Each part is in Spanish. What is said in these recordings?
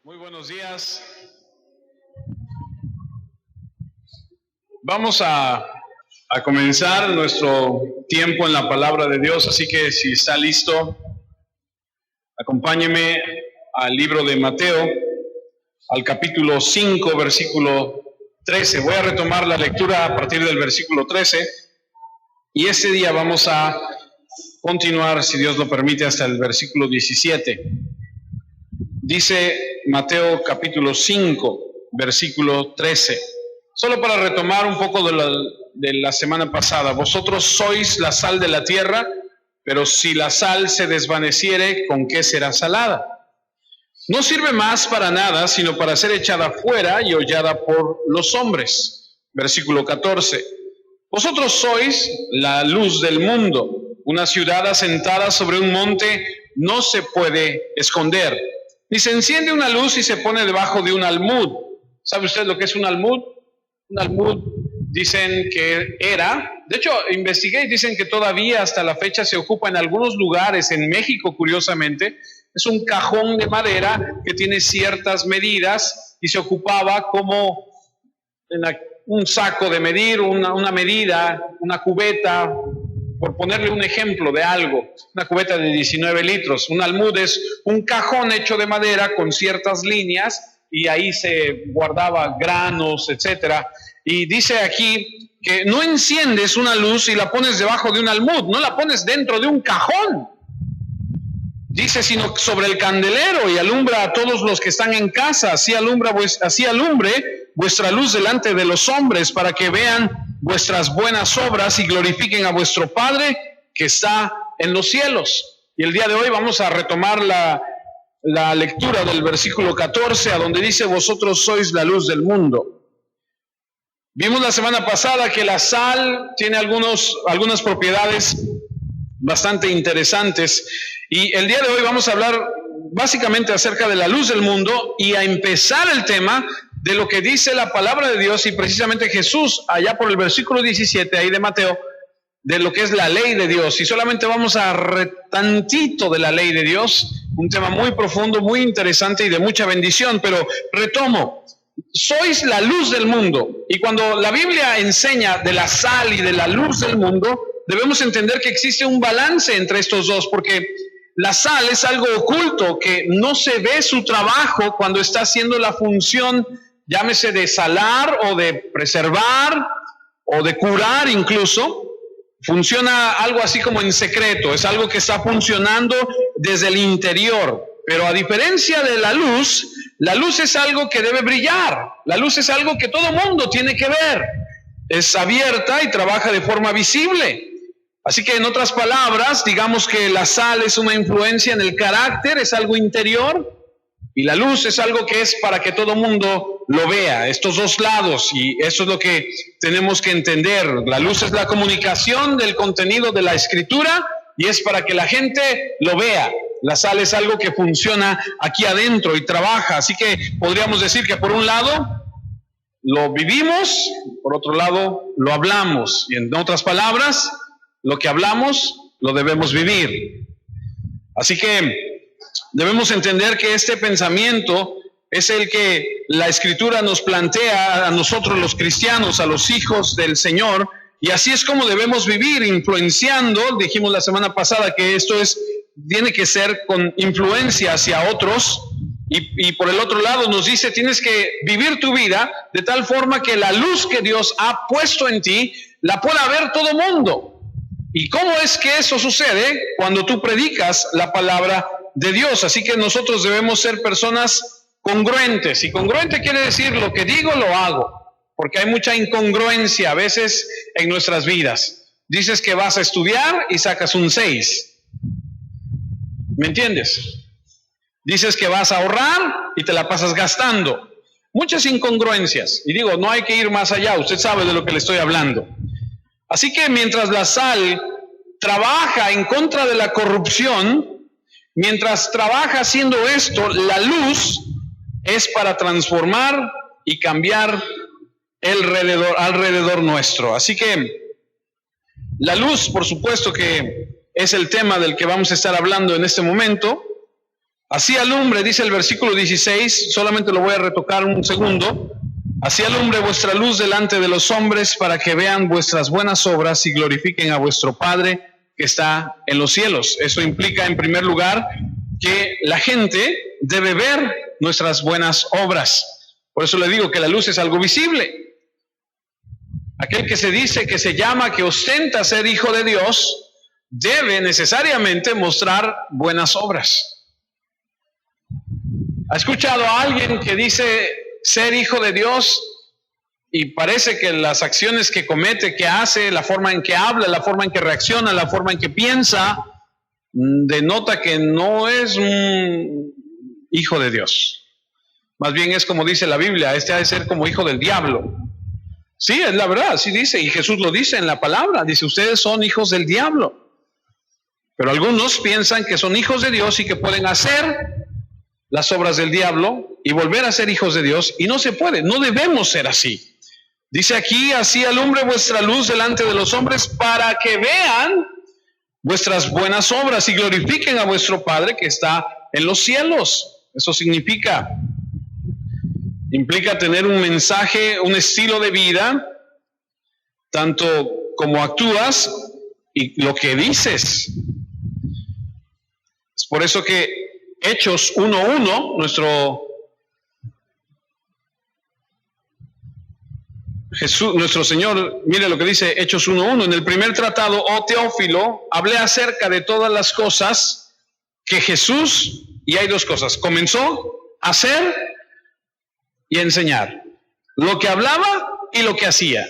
Muy buenos días. Vamos a comenzar nuestro tiempo en la palabra de Dios, así que si está listo, acompáñeme al libro de Mateo, al capítulo 5, versículo 13. Voy a retomar la lectura a partir del versículo 13 y este día vamos a continuar, si Dios lo permite, hasta el versículo 17. Dice Mateo capítulo 5, versículo 13. Solo para retomar un poco de la semana pasada. Vosotros sois la sal de la tierra, pero si la sal se desvaneciere, ¿con qué será salada? No sirve más para nada, sino para ser echada fuera y hollada por los hombres. Versículo 14. Vosotros sois la luz del mundo. Una ciudad asentada sobre un monte no se puede esconder. Ni se enciende una luz y se pone debajo de un almud. ¿Sabe usted lo que es un almud? Un almud dicen que era, de hecho investigué y dicen que todavía hasta la fecha se ocupa en algunos lugares, en México curiosamente, es un cajón de madera que tiene ciertas medidas y se ocupaba como un saco de medir, una medida, una cubeta, por ponerle un ejemplo de algo, una cubeta de 19 litros. Un almud es un cajón hecho de madera con ciertas líneas y ahí se guardaba granos, etcétera. Y dice aquí que no enciendes una luz y la pones debajo de un almud, no la pones dentro de un cajón. Dice, sino sobre el candelero y alumbra a todos los que están en casa, así alumbre vuestra luz delante de los hombres para que vean vuestras buenas obras y glorifiquen a vuestro Padre que está en los cielos. Y el día de hoy vamos a retomar la lectura del versículo 14, a donde dice, vosotros sois la luz del mundo. Vimos la semana pasada que la sal tiene algunas propiedades bastante interesantes, y el día de hoy vamos a hablar básicamente acerca de la luz del mundo y a empezar el tema de lo que dice la palabra de Dios y precisamente Jesús allá por el versículo 17 ahí de Mateo, de lo que es la ley de Dios. Y solamente vamos a tantito de la ley de Dios, un tema muy profundo, muy interesante y de mucha bendición, pero retomo, sois la luz del mundo. Y cuando la Biblia enseña de la sal y de la luz del mundo, debemos entender que existe un balance entre estos dos, porque la sal es algo oculto que no se ve su trabajo cuando está haciendo la función, llámese de salar o de preservar o de curar incluso. Funciona algo así como en secreto, es algo que está funcionando desde el interior. Pero a diferencia de la luz es algo que debe brillar, la luz es algo que todo mundo tiene que ver, es abierta y trabaja de forma visible. Así que en otras palabras, digamos que la sal es una influencia en el carácter, es algo interior, y la luz es algo que es para que todo mundo lo vea, estos dos lados, y eso es lo que tenemos que entender. La luz es la comunicación del contenido de la Escritura, y es para que la gente lo vea. La sal es algo que funciona aquí adentro y trabaja, así que podríamos decir que por un lado lo vivimos, por otro lado lo hablamos, y en otras palabras, lo que hablamos lo debemos vivir. Así que debemos entender que este pensamiento es el que la Escritura nos plantea a nosotros los cristianos, a los hijos del Señor, y así es como debemos vivir, influenciando. Dijimos la semana pasada que esto tiene que ser con influencia hacia otros, y por el otro lado nos dice, tienes que vivir tu vida de tal forma que la luz que Dios ha puesto en ti la pueda ver todo mundo. ¿Y cómo es que eso sucede? Cuando tú predicas la palabra de Dios. Así que nosotros debemos ser personas congruentes. Y congruente quiere decir lo que digo, lo hago. Porque hay mucha incongruencia a veces en nuestras vidas. Dices que vas a estudiar y sacas un 6. ¿Me entiendes? Dices que vas a ahorrar y te la pasas gastando. Muchas incongruencias. Y digo, no hay que ir más allá. Usted sabe de lo que le estoy hablando. Así que mientras la sal trabaja en contra de la corrupción, mientras trabaja haciendo esto, la luz es para transformar y cambiar alrededor nuestro. Así que la luz, por supuesto que es el tema del que vamos a estar hablando en este momento. Así alumbre, dice el versículo 16, solamente lo voy a retocar un segundo. Así alumbre vuestra luz delante de los hombres, para que vean vuestras buenas obras y glorifiquen a vuestro Padre que está en los cielos. Eso implica, en primer lugar, que la gente debe ver nuestras buenas obras. Por eso le digo que la luz es algo visible. Aquel que se dice, que se llama, que ostenta ser hijo de Dios, debe necesariamente mostrar buenas obras. ¿Ha escuchado a alguien que dice ser hijo de Dios y parece que las acciones que comete, que hace, la forma en que habla, la forma en que reacciona, la forma en que piensa, denota que no es un hijo de Dios? Más bien es como dice la Biblia, este ha de ser como hijo del diablo. Sí, es la verdad, así dice, y Jesús lo dice en la palabra, dice, ustedes son hijos del diablo. Pero algunos piensan que son hijos de Dios y que pueden hacer las obras del diablo y volver a ser hijos de Dios, y no se puede, no debemos ser así. Dice aquí, así alumbre vuestra luz delante de los hombres, para que vean vuestras buenas obras y glorifiquen a vuestro Padre que está en los cielos. Eso implica tener un mensaje, un estilo de vida, tanto como actúas y lo que dices. Es por eso que Hechos 1:1, nuestro Señor, mire lo que dice Hechos 1:1, en el primer tratado, oh Teófilo, hablé acerca de todas las cosas que Jesús, y hay dos cosas, comenzó a hacer y a enseñar, lo que hablaba y lo que hacía.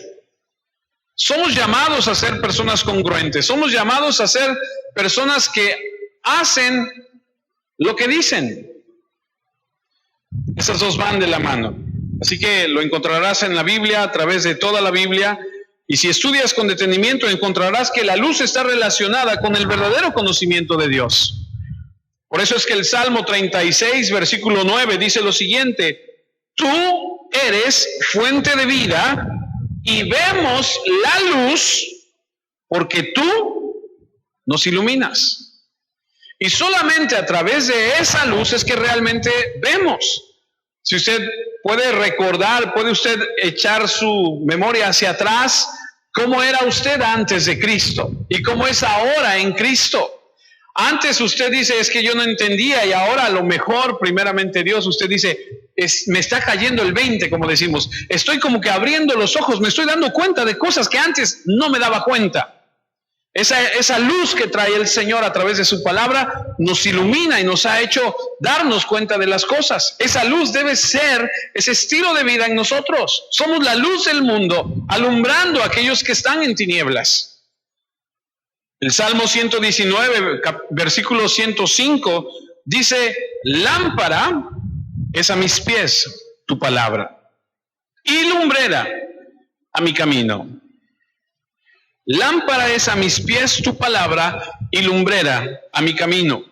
Somos llamados a ser personas congruentes, somos llamados a ser personas que hacen lo que dicen. Esas dos van de la mano. Así que lo encontrarás en la Biblia, a través de toda la Biblia, y si estudias con detenimiento encontrarás que la luz está relacionada con el verdadero conocimiento de Dios. Por eso es que el Salmo 36, versículo 9, dice lo siguiente: tú eres fuente de vida y vemos la luz porque tú nos iluminas. Y solamente a través de esa luz es que realmente vemos. Si usted puede recordar, puede usted echar su memoria hacia atrás, cómo era usted antes de Cristo y cómo es ahora en Cristo. Antes usted dice, es que yo no entendía, y ahora a lo mejor, primeramente Dios, usted dice, me está cayendo el 20, como decimos. Estoy como que abriendo los ojos, me estoy dando cuenta de cosas que antes no me daba cuenta. Esa luz que trae el Señor a través de su palabra nos ilumina y nos ha hecho darnos cuenta de las cosas. Esa luz debe ser ese estilo de vida en nosotros. Somos la luz del mundo, alumbrando a aquellos que están en tinieblas. El Salmo 119, versículo 105, dice, lámpara es a mis pies tu palabra y lumbrera a mi camino. Lámpara es a mis pies tu palabra y lumbrera a mi camino.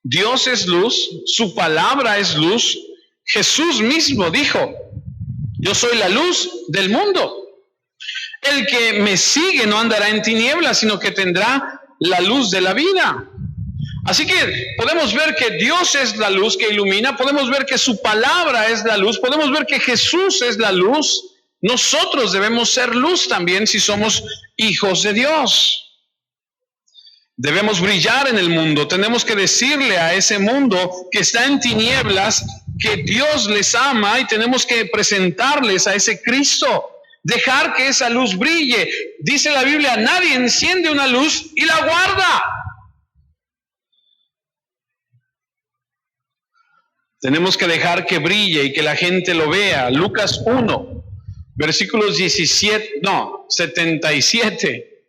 Dios es luz, su palabra es luz. Jesús mismo dijo, yo soy la luz del mundo. El que me sigue no andará en tinieblas, sino que tendrá la luz de la vida. Así que podemos ver que Dios es la luz que ilumina, podemos ver que su palabra es la luz, podemos ver que Jesús es la luz. Nosotros debemos ser luz también si somos hijos de Dios. Debemos brillar en el mundo. Tenemos que decirle a ese mundo que está en tinieblas que Dios les ama, y tenemos que presentarles a ese Cristo. Dejar que esa luz brille. Dice la Biblia, nadie enciende una luz y la guarda. Tenemos que dejar que brille y que la gente lo vea. Lucas 1. Versículos 77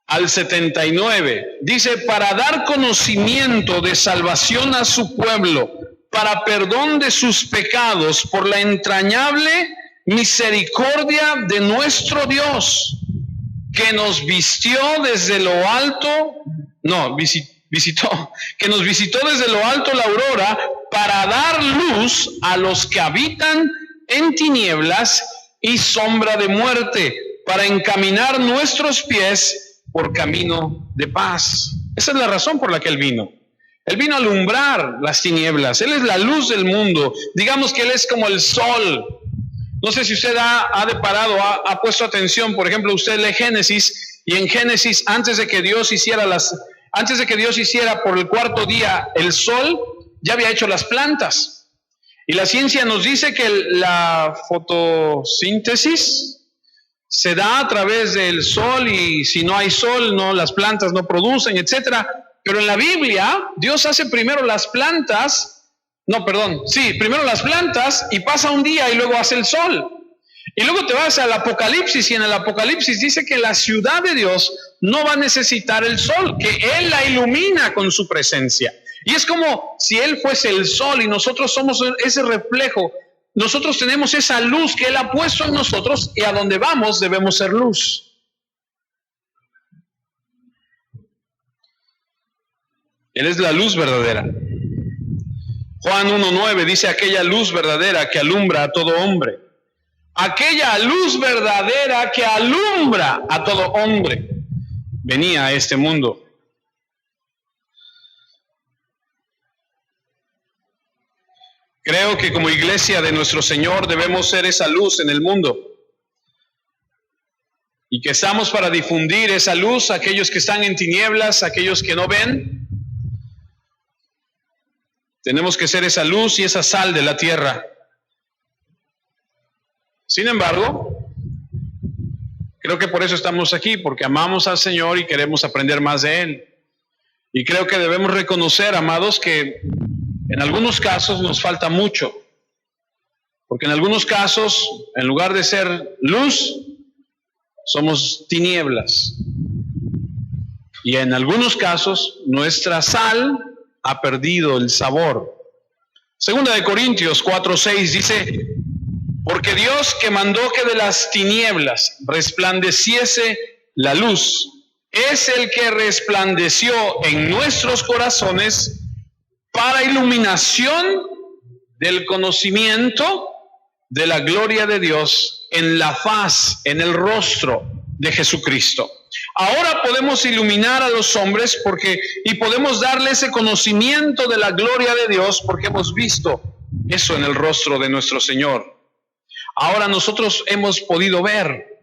al 79, dice, para dar conocimiento de salvación a su pueblo, para perdón de sus pecados, por la entrañable misericordia de nuestro Dios, que nos vistió desde lo alto, que nos visitó desde lo alto la aurora, para dar luz a los que habitan en tinieblas y sombra de muerte, para encaminar nuestros pies por camino de paz. Esa es la razón por la que Él vino. Él vino a alumbrar las tinieblas. Él es la luz del mundo. Digamos que Él es como el sol. No sé si usted ha deparado, ha puesto atención. Por ejemplo, usted lee Génesis, y en Génesis, antes de que Dios hiciera por el cuarto día el sol, ya había hecho las plantas. Y la ciencia nos dice que la fotosíntesis se da a través del sol, y si no hay sol, las plantas no producen, etcétera. Pero en la Biblia, Dios hace primero las plantas, primero las plantas, y pasa un día y luego hace el sol. Y luego te vas al Apocalipsis, y en el Apocalipsis dice que la ciudad de Dios no va a necesitar el sol, que Él la ilumina con su presencia. Y es como si Él fuese el sol y nosotros somos ese reflejo. Nosotros tenemos esa luz que Él ha puesto en nosotros, y a donde vamos debemos ser luz. Él es la luz verdadera. Juan 1:9 dice: aquella luz verdadera que alumbra a todo hombre. Aquella luz verdadera que alumbra a todo hombre venía a este mundo. Creo que como iglesia de nuestro Señor debemos ser esa luz en el mundo, y que estamos para difundir esa luz a aquellos que están en tinieblas, a aquellos que no ven. Tenemos que ser esa luz y esa sal de la tierra. Sin embargo, creo que por eso estamos aquí, porque amamos al Señor y queremos aprender más de Él. Y creo que debemos reconocer, amados, que en algunos casos nos falta mucho. Porque en algunos casos, en lugar de ser luz, somos tinieblas. Y en algunos casos, nuestra sal ha perdido el sabor. Segunda de Corintios 4:6 dice: porque Dios, que mandó que de las tinieblas resplandeciese la luz, es el que resplandeció en nuestros corazones para iluminación del conocimiento de la gloria de Dios en la faz, en el rostro de Jesucristo. Ahora podemos iluminar a los hombres y podemos darle ese conocimiento de la gloria de Dios, porque hemos visto eso en el rostro de nuestro Señor. Ahora nosotros hemos podido ver.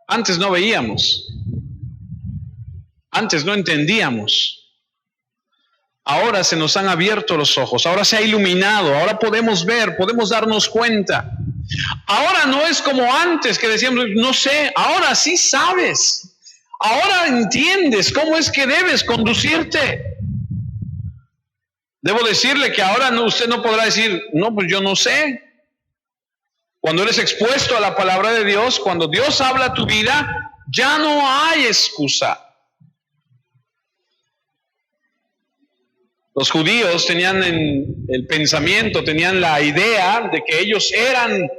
Antes no veíamos. Antes no entendíamos. Ahora se nos han abierto los ojos. Ahora se ha iluminado. Ahora podemos ver, podemos darnos cuenta. Ahora no es como antes que decíamos, no sé. Ahora sí sabes. Ahora entiendes cómo es que debes conducirte. Debo decirle que ahora usted no podrá decir, no, pues yo no sé. Cuando eres expuesto a la palabra de Dios, cuando Dios habla a tu vida, ya no hay excusa. Los judíos tenían el pensamiento, tenían la idea de que ellos eran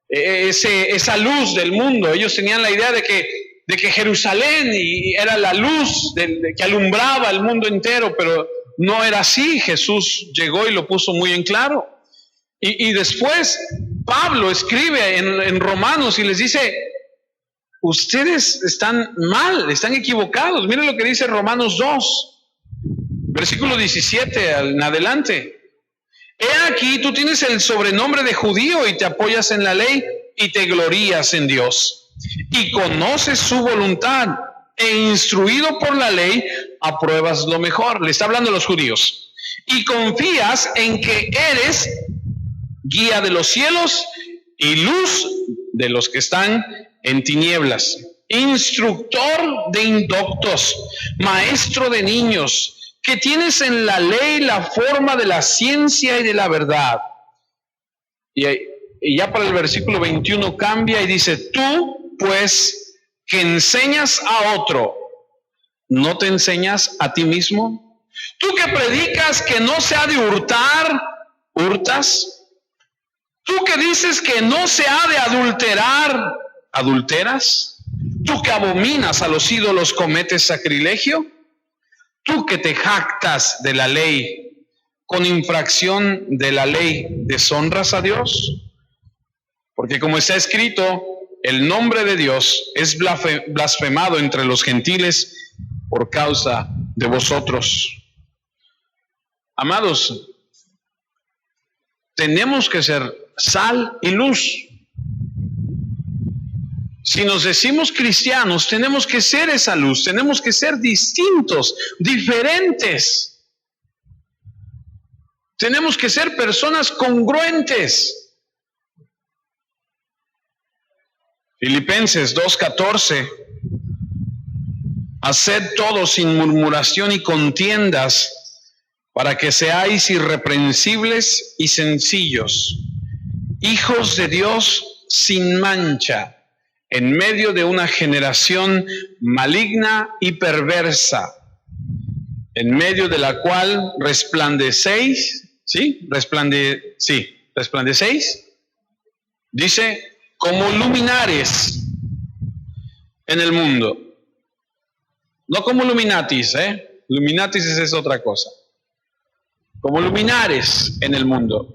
esa luz del mundo. Ellos tenían la idea de que Jerusalén era la luz que alumbraba el mundo entero, pero no era así. Jesús llegó y lo puso muy en claro. Y después Pablo escribe en Romanos y les dice, ustedes están mal, están equivocados. Miren lo que dice Romanos 2, versículo 17 en adelante. He aquí, tú tienes el sobrenombre de judío y te apoyas en la ley y te glorías en Dios. Y conoces su voluntad e instruido por la ley, apruebas lo mejor. Le está hablando a los judíos. Y confías en que eres guía de los cielos y luz de los que están en tinieblas, instructor de indoctos, maestro de niños, que tienes en la ley la forma de la ciencia y de la verdad. Y ya para el versículo 21 cambia y dice, tú pues que enseñas a otro, ¿no te enseñas a ti mismo? Tú que predicas que no se ha de hurtar, ¿hurtas? Tú que dices que no se ha de adulterar, ¿adulteras? Tú que abominas a los ídolos, ¿cometes sacrilegio? Tú que te jactas de la ley, con infracción de la ley, ¿deshonras a Dios? Porque como está escrito, el nombre de Dios es blasfemado entre los gentiles por causa de vosotros. Amados, tenemos que ser sal y luz. Si nos decimos cristianos, tenemos que ser esa luz, tenemos que ser distintos, diferentes. Tenemos que ser personas congruentes. Filipenses 2:14. Haced todo sin murmuración y contiendas, para que seáis irreprensibles y sencillos, hijos de Dios sin mancha, en medio de una generación maligna y perversa, en medio de la cual resplandecéis, resplandecéis, dice, como luminares en el mundo. No como luminatis, luminatis es otra cosa. Como luminares en el mundo.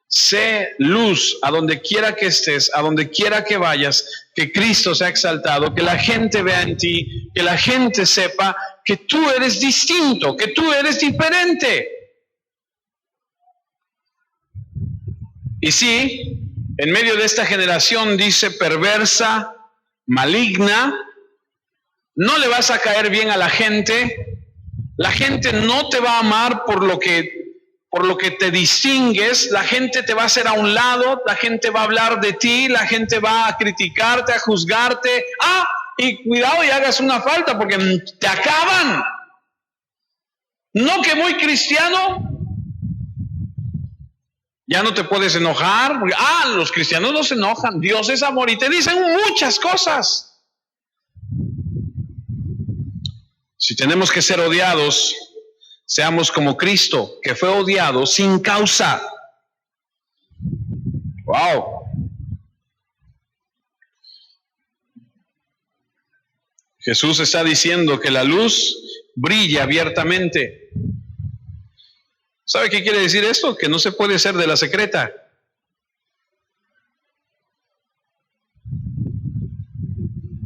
Sé luz a donde quiera que estés, a donde quiera que vayas, que Cristo sea exaltado, que la gente vea en ti, que la gente sepa que tú eres distinto, que tú eres diferente. Y sí, en medio de esta generación, dice, perversa, maligna, no le vas a caer bien a la gente no te va a amar por lo que te distingues, la gente te va a hacer a un lado, la gente va a hablar de ti, la gente va a criticarte, a juzgarte. Y cuidado y hagas una falta porque te acaban. No que muy cristiano, ya no te puedes enojar, porque, los cristianos no se enojan, Dios es amor, y te dicen muchas cosas. Si tenemos que ser odiados, seamos como Cristo, que fue odiado sin causa. ¡Wow! Jesús está diciendo que la luz brilla abiertamente. ¿Sabe qué quiere decir esto? Que no se puede ser de la secreta.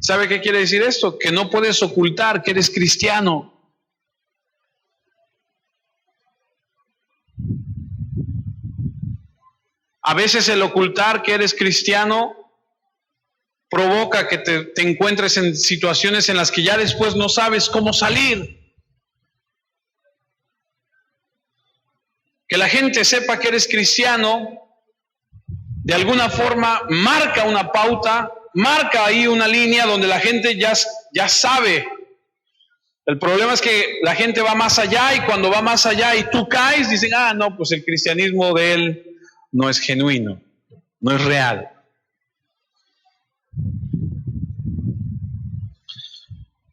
¿Sabe qué quiere decir esto? Que no puedes ocultar que eres cristiano. A veces el ocultar que eres cristiano provoca que te encuentres en situaciones en las que ya después no sabes cómo salir. Que la gente sepa que eres cristiano, de alguna forma marca una pauta, marca ahí una línea donde la gente ya sabe. El problema es que la gente va más allá y cuando va más allá y tú caes, dicen, no, pues el cristianismo de él no es genuino, no es real.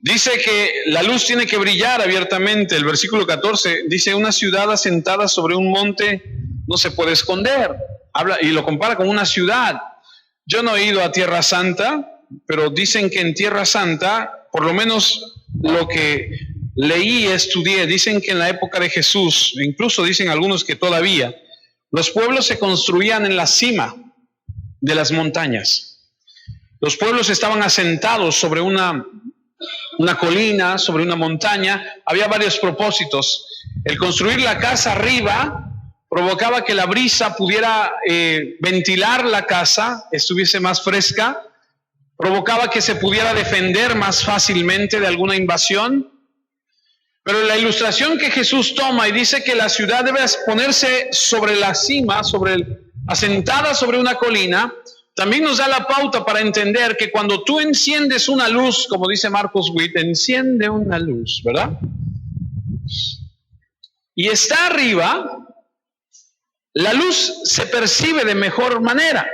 Dice que la luz tiene que brillar abiertamente. El versículo 14 dice, una ciudad asentada sobre un monte no se puede esconder. Habla y lo compara con una ciudad. Yo no he ido a Tierra Santa, pero dicen que en Tierra Santa, por lo menos lo que leí y estudié, dicen que en la época de Jesús, incluso dicen algunos que todavía, los pueblos se construían en la cima de las montañas. Los pueblos estaban asentados sobre una colina, sobre una montaña. Había varios propósitos. El construir la casa arriba provocaba que la brisa pudiera ventilar la casa, estuviese más fresca, provocaba que se pudiera defender más fácilmente de alguna invasión. Pero la ilustración que Jesús toma y dice que la ciudad debe ponerse sobre la cima, asentada sobre una colina, también nos da la pauta para entender que cuando tú enciendes una luz, como dice Marcos Witt, enciende una luz, ¿verdad? Y está arriba, la luz se percibe de mejor manera.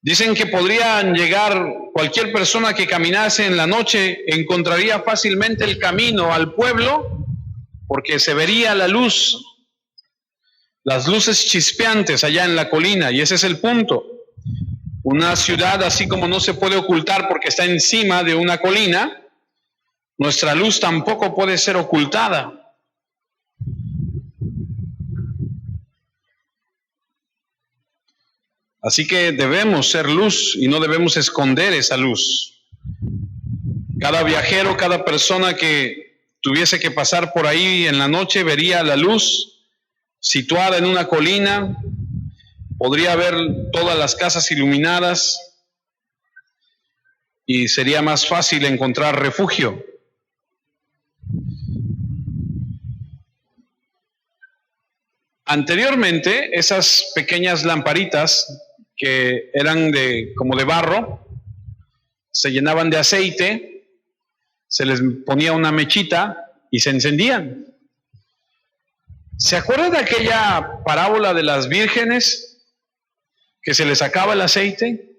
Dicen que podrían llegar, cualquier persona que caminase en la noche encontraría fácilmente el camino al pueblo porque se vería la luz, las luces chispeantes allá en la colina, y ese es el punto. Una ciudad, así como no se puede ocultar porque está encima de una colina, nuestra luz tampoco puede ser ocultada. Así que debemos ser luz y no debemos esconder esa luz. Cada viajero, cada persona que tuviese que pasar por ahí en la noche vería la luz situada en una colina, podría ver todas las casas iluminadas y sería más fácil encontrar refugio. Anteriormente, esas pequeñas lamparitas que eran como de barro, se llenaban de aceite, se les ponía una mechita y se encendían. ¿Se acuerdan de aquella parábola de las vírgenes que se les acaba el aceite?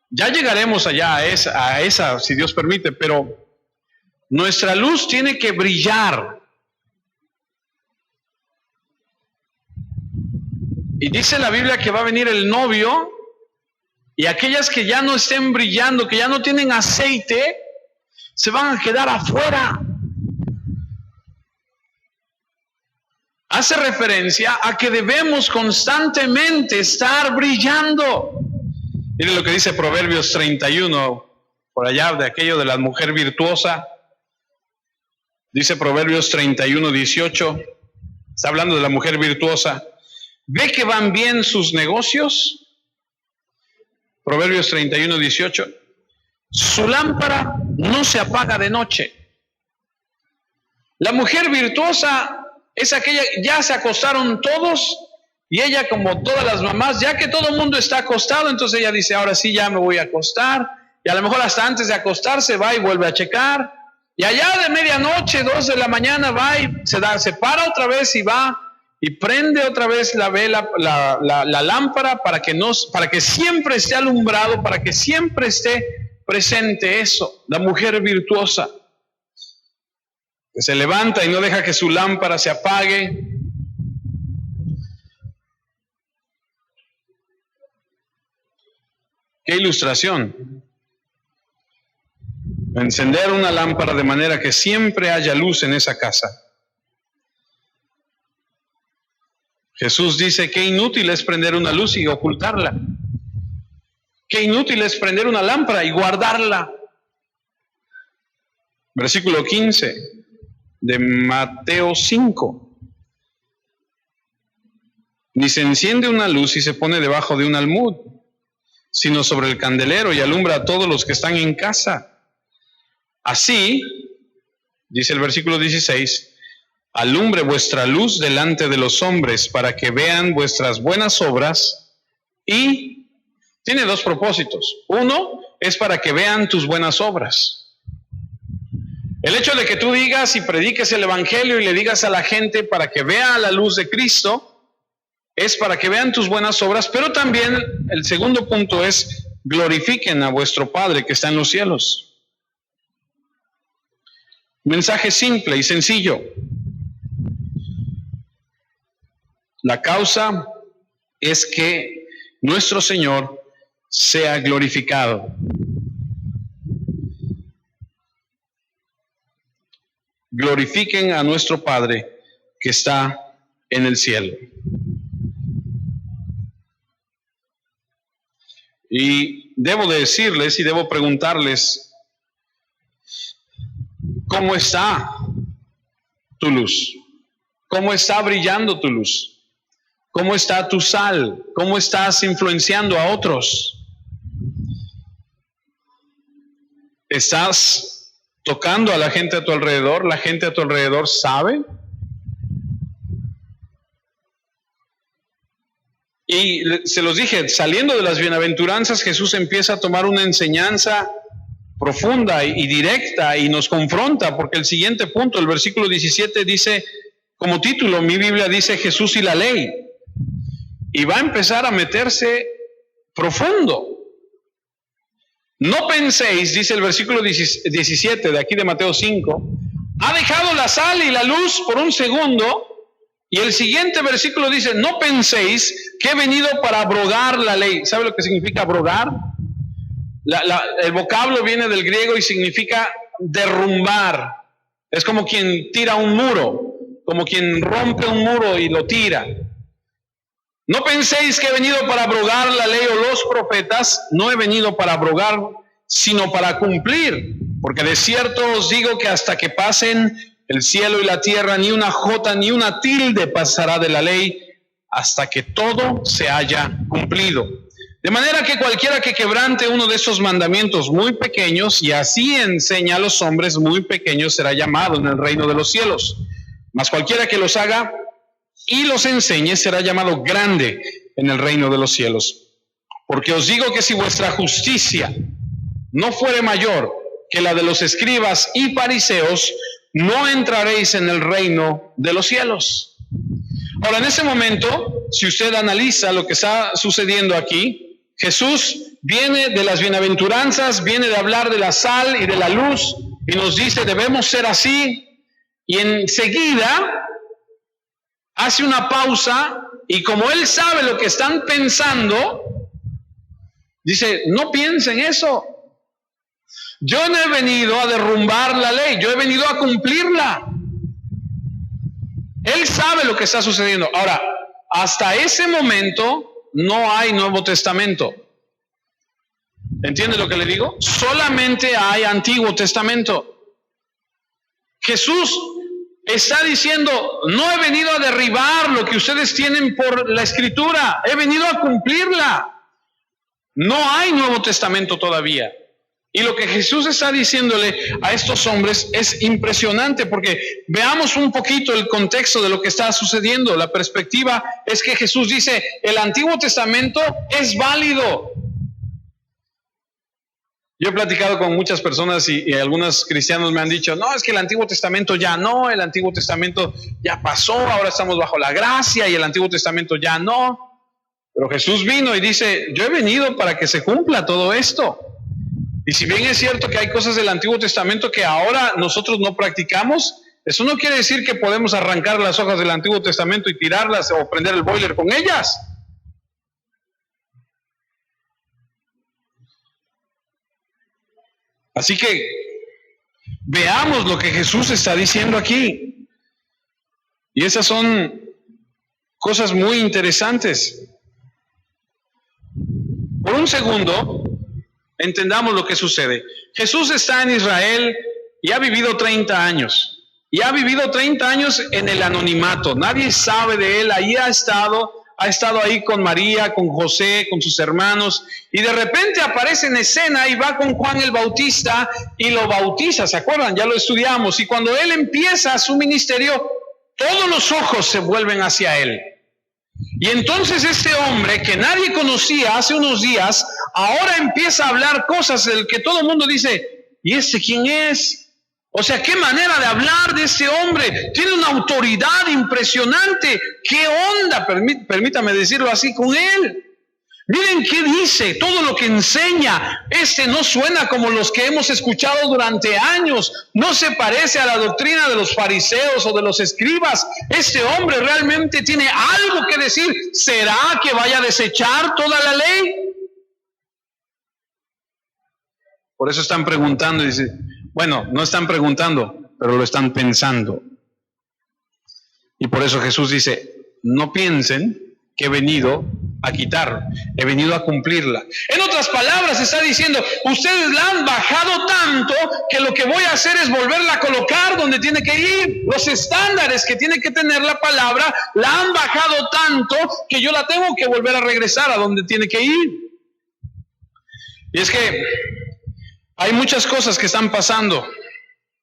Ya llegaremos allá a esa, si Dios permite, pero nuestra luz tiene que brillar. Y dice la Biblia que va a venir el novio y aquellas que ya no estén brillando, que ya no tienen aceite, se van a quedar afuera. Hace referencia a que debemos constantemente estar brillando. Miren lo que dice Proverbios 31, por allá de aquello de la mujer virtuosa. Dice Proverbios 31, 18, está hablando de la mujer virtuosa. ¿Ve que van bien sus negocios? Proverbios 31, 18. Su lámpara no se apaga de noche. La mujer virtuosa es aquella, ya se acostaron todos, y ella, como todas las mamás, ya que todo el mundo está acostado, entonces ella dice, ahora sí ya me voy a acostar, y a lo mejor hasta antes de acostarse va y vuelve a checar, y allá de medianoche, 2 de la mañana va y se para otra vez y va y prende otra vez la vela, la lámpara para que siempre esté alumbrado, para que siempre esté presente eso. La mujer virtuosa que se levanta y no deja que su lámpara se apague. ¿Qué ilustración? Encender una lámpara de manera que siempre haya luz en esa casa. Jesús dice, qué inútil es prender una luz y ocultarla. Qué inútil es prender una lámpara y guardarla. Versículo 15 de Mateo 5. Ni se enciende una luz y se pone debajo de un almud, sino sobre el candelero y alumbra a todos los que están en casa. Así, dice el versículo 16, alumbre vuestra luz delante de los hombres para que vean vuestras buenas obras. Y tiene dos propósitos. Uno es para que vean tus buenas obras. El hecho de que tú digas y prediques el evangelio y le digas a la gente para que vea la luz de Cristo, es para que vean tus buenas obras, pero también el segundo punto es glorifiquen a vuestro Padre que está en los cielos. Mensaje simple y sencillo. La causa es que nuestro Señor sea glorificado. Glorifiquen a nuestro Padre que está en el cielo. Y debo de decirles y debo preguntarles, ¿cómo está tu luz? ¿Cómo está brillando tu luz? ¿Cómo está tu sal? ¿Cómo estás influenciando a otros? ¿Estás tocando a la gente a tu alrededor? ¿La gente a tu alrededor sabe? Y se los dije, saliendo de las bienaventuranzas, Jesús empieza a tomar una enseñanza profunda y directa y nos confronta, porque el siguiente punto, el versículo 17 dice, como título, mi Biblia dice Jesús y la ley. Y va a empezar a meterse profundo. No penséis, dice el versículo 17 de aquí de Mateo 5, ha dejado la sal y la luz por un segundo, y el siguiente versículo dice, no penséis que he venido para abrogar la ley. ¿Sabe lo que significa abrogar? El vocablo viene del griego y significa derrumbar. Es como quien tira un muro, como quien rompe un muro y lo tira. No penséis que he venido para abrogar la ley o los profetas. No he venido para abrogar, sino para cumplir. Porque de cierto os digo que hasta que pasen el cielo y la tierra, ni una jota ni una tilde pasará de la ley, hasta que todo se haya cumplido. De manera que cualquiera que quebrante uno de esos mandamientos muy pequeños, y así enseña a los hombres muy pequeños, será llamado en el reino de los cielos. Mas cualquiera que los haga y los enseñe, será llamado grande en el reino de los cielos. Porque os digo que si vuestra justicia no fuere mayor que la de los escribas y fariseos, no entraréis en el reino de los cielos. Ahora, en ese momento, si usted analiza lo que está sucediendo aquí, Jesús viene de las bienaventuranzas, viene de hablar de la sal y de la luz, y nos dice, debemos ser así, y enseguida hace una pausa, y como Él sabe lo que están pensando, dice, no piensen eso. Yo no he venido a derrumbar la ley, yo he venido a cumplirla. Él sabe lo que está sucediendo. Ahora, hasta ese momento no hay Nuevo Testamento. ¿Entiende lo que le digo? Solamente hay Antiguo Testamento. Jesús está diciendo, no he venido a derribar lo que ustedes tienen por la Escritura, he venido a cumplirla. No hay Nuevo Testamento todavía. Y lo que Jesús está diciéndole a estos hombres es impresionante, porque veamos un poquito el contexto de lo que está sucediendo. La perspectiva es que Jesús dice, el Antiguo Testamento es válido. Yo he platicado con muchas personas y algunos cristianos me han dicho, no, es que el Antiguo Testamento ya no, el Antiguo Testamento ya pasó, ahora estamos bajo la gracia y el Antiguo Testamento ya no. Pero Jesús vino y dice, yo he venido para que se cumpla todo esto. Y si bien es cierto que hay cosas del Antiguo Testamento que ahora nosotros no practicamos, eso no quiere decir que podemos arrancar las hojas del Antiguo Testamento y tirarlas o prender el boiler con ellas. Así que veamos lo que Jesús está diciendo aquí. Y esas son cosas muy interesantes. Por un segundo, entendamos lo que sucede. Jesús está en Israel y ha vivido 30 años. Y ha vivido 30 años en el anonimato. Nadie sabe de él. Ahí ha estado ahí con María, con José, con sus hermanos. Y de repente aparece en escena y va con Juan el Bautista y lo bautiza. ¿Se acuerdan? Ya lo estudiamos. Y cuando él empieza su ministerio, todos los ojos se vuelven hacia él. Y entonces este hombre que nadie conocía hace unos días, ahora empieza a hablar cosas del que todo el mundo dice, ¿y este quién es? O sea, qué manera de hablar de este hombre. Tiene una autoridad impresionante. ¿Qué onda? Permítame decirlo así con él. Miren qué dice, todo lo que enseña. No suena como los que hemos escuchado durante años. No se parece a la doctrina de los fariseos o de los escribas. Este hombre realmente tiene algo que decir. ¿Será que vaya a desechar toda la ley? Por eso están preguntando, dice, bueno, no están preguntando, pero lo están pensando. Y por eso Jesús dice, no piensen que he venido a quitar, he venido a cumplirla. En otras palabras, está diciendo, ustedes la han bajado tanto que lo que voy a hacer es volverla a colocar donde tiene que ir. Los estándares que tiene que tener la palabra la han bajado tanto que yo la tengo que volver a regresar a donde tiene que ir. Y es que hay muchas cosas que están pasando,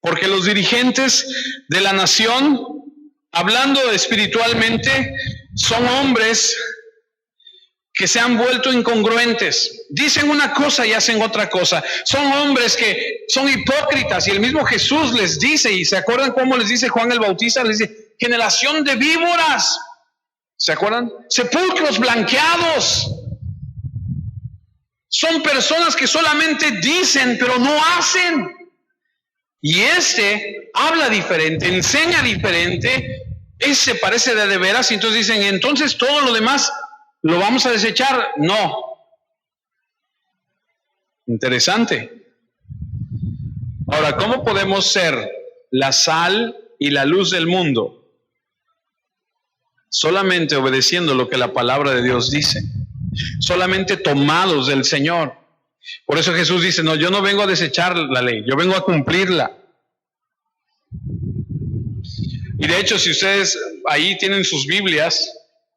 porque los dirigentes de la nación, hablando espiritualmente, son hombres que se han vuelto incongruentes. Dicen una cosa y hacen otra cosa. Son hombres que son hipócritas, y el mismo Jesús les dice, y ¿se acuerdan cómo les dice Juan el Bautista? Les dice, generación de víboras. ¿Se acuerdan? Sepulcros blanqueados. Son personas que solamente dicen, pero no hacen. Y habla diferente, enseña diferente. Parece de veras. Y entonces dicen, entonces todo lo demás lo vamos a desechar. No. Interesante. Ahora, ¿cómo podemos ser la sal y la luz del mundo? Solamente obedeciendo lo que la palabra de Dios dice. Solamente tomados del Señor. Por eso Jesús dice, no, yo no vengo a desechar la ley, yo vengo a cumplirla. Y de hecho, si ustedes ahí tienen sus Biblias,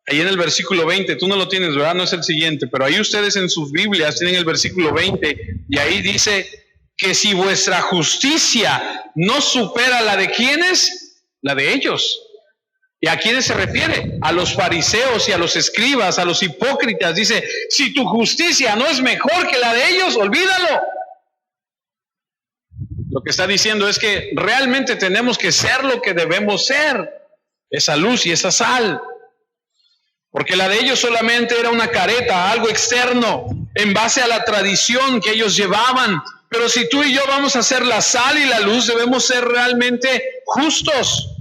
ahí en el versículo 20, tú no lo tienes, ¿verdad? No es el siguiente, pero ahí ustedes en sus Biblias tienen el versículo 20, y ahí dice que si vuestra justicia no supera la de ¿quiénes? La de ellos. ¿Y a quiénes se refiere? A los fariseos y a los escribas, a los hipócritas. Dice, si tu justicia no es mejor que la de ellos, olvídalo. Lo que está diciendo es que realmente tenemos que ser lo que debemos ser, esa luz y esa sal. Porque la de ellos solamente era una careta, algo externo, en base a la tradición que ellos llevaban. Pero si tú y yo vamos a ser la sal y la luz, debemos ser realmente justos.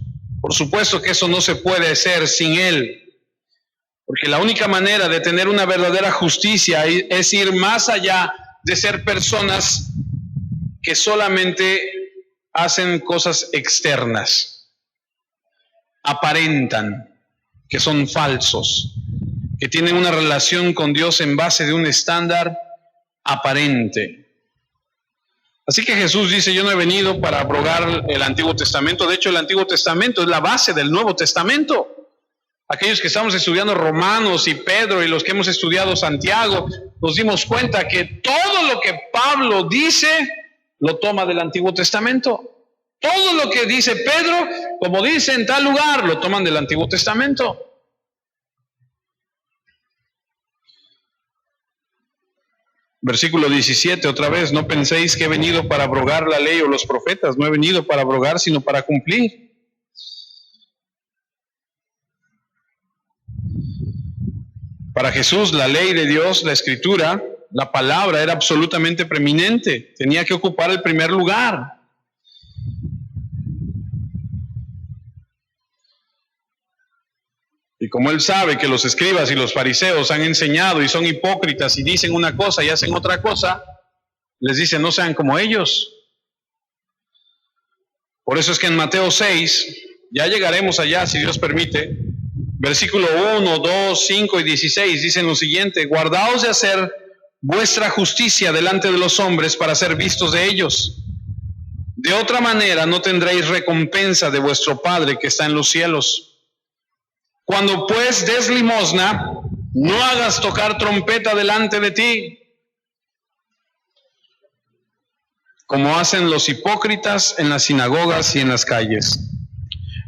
Por supuesto que eso no se puede hacer sin Él. Porque la única manera de tener una verdadera justicia es ir más allá de ser personas que solamente hacen cosas externas, aparentan, que son falsos, que tienen una relación con Dios en base de un estándar aparente. Así que Jesús dice, yo no he venido para abrogar el Antiguo Testamento. De hecho, el Antiguo Testamento es la base del Nuevo Testamento. Aquellos que estamos estudiando Romanos y Pedro y los que hemos estudiado Santiago, nos dimos cuenta que todo lo que Pablo dice lo toma del Antiguo Testamento. Todo lo que dice Pedro, como dice en tal lugar, lo toman del Antiguo Testamento. Versículo 17, otra vez, no penséis que he venido para abrogar la ley o los profetas, no he venido para abrogar, sino para cumplir. Para Jesús, la ley de Dios, la Escritura, la palabra era absolutamente preeminente, tenía que ocupar el primer lugar. Y como Él sabe que los escribas y los fariseos han enseñado y son hipócritas y dicen una cosa y hacen otra cosa, les dice, no sean como ellos. Por eso es que en Mateo 6, ya llegaremos allá si Dios permite, versículo 1, 2, 5 y 16 dicen lo siguiente, guardaos de hacer vuestra justicia delante de los hombres para ser vistos de ellos. De otra manera no tendréis recompensa de vuestro Padre que está en los cielos. Cuando pues des limosna, no hagas tocar trompeta delante de ti, como hacen los hipócritas en las sinagogas y en las calles,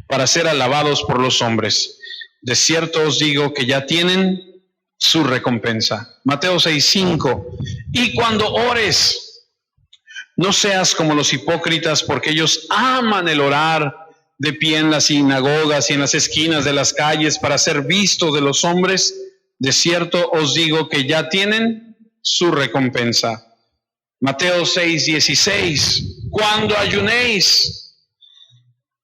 para ser alabados por los hombres. De cierto os digo que ya tienen su recompensa. Mateo 6:5. Y cuando ores, no seas como los hipócritas, porque ellos aman el orar de pie en las sinagogas y en las esquinas de las calles para ser vistos de los hombres. De cierto os digo que ya tienen su recompensa. Mateo 6:16. Cuando ayunéis,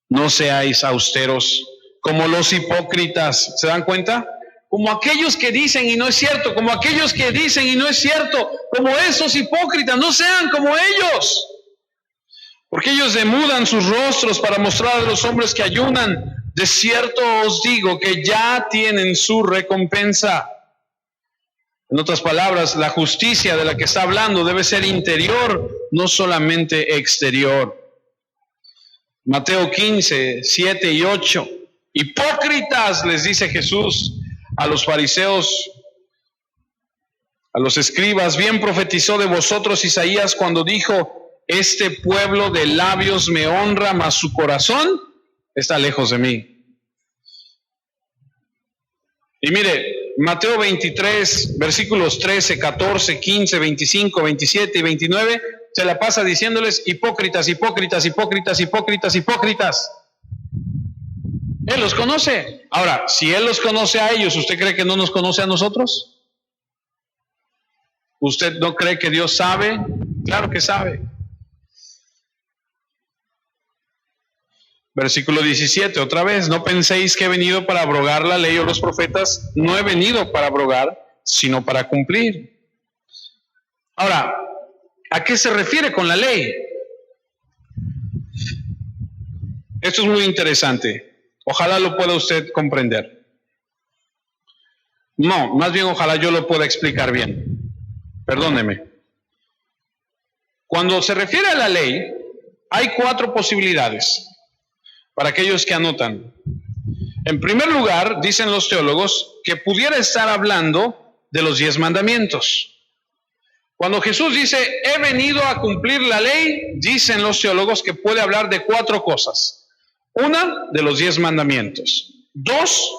no seáis austeros como los hipócritas. ¿Se dan cuenta? Como aquellos que dicen y no es cierto, como aquellos que dicen y no es cierto, como esos hipócritas, no sean como ellos. Porque ellos demudan sus rostros para mostrar a los hombres que ayunan. De cierto os digo que ya tienen su recompensa. En otras palabras, la justicia de la que está hablando debe ser interior, no solamente exterior. Mateo 15, 7 y 8. Hipócritas, les dice Jesús a los fariseos, a los escribas, bien profetizó de vosotros Isaías cuando dijo, este pueblo de labios me honra, mas su corazón está lejos de mí. Y mire, Mateo 23, versículos 13, 14, 15, 25, 27 y 29, se la pasa diciéndoles hipócritas, hipócritas, hipócritas, hipócritas, hipócritas. Él los conoce. Ahora, si Él los conoce a ellos, ¿usted cree que no nos conoce a nosotros? ¿Usted no cree que Dios sabe? Claro que sabe. Versículo 17, otra vez, no penséis que he venido para abrogar la ley o los profetas, no he venido para abrogar, sino para cumplir. Ahora, ¿a qué se refiere con la ley? Esto es muy interesante, ojalá lo pueda usted comprender. No, más bien ojalá yo lo pueda explicar bien, perdóneme. Cuando se refiere a la ley, hay 4 posibilidades para aquellos que anotan. En primer lugar, dicen los teólogos que pudiera estar hablando de los 10 mandamientos. Cuando Jesús dice, he venido a cumplir la ley, dicen los teólogos que puede hablar de 4 cosas. Una, de los 10 mandamientos. 2,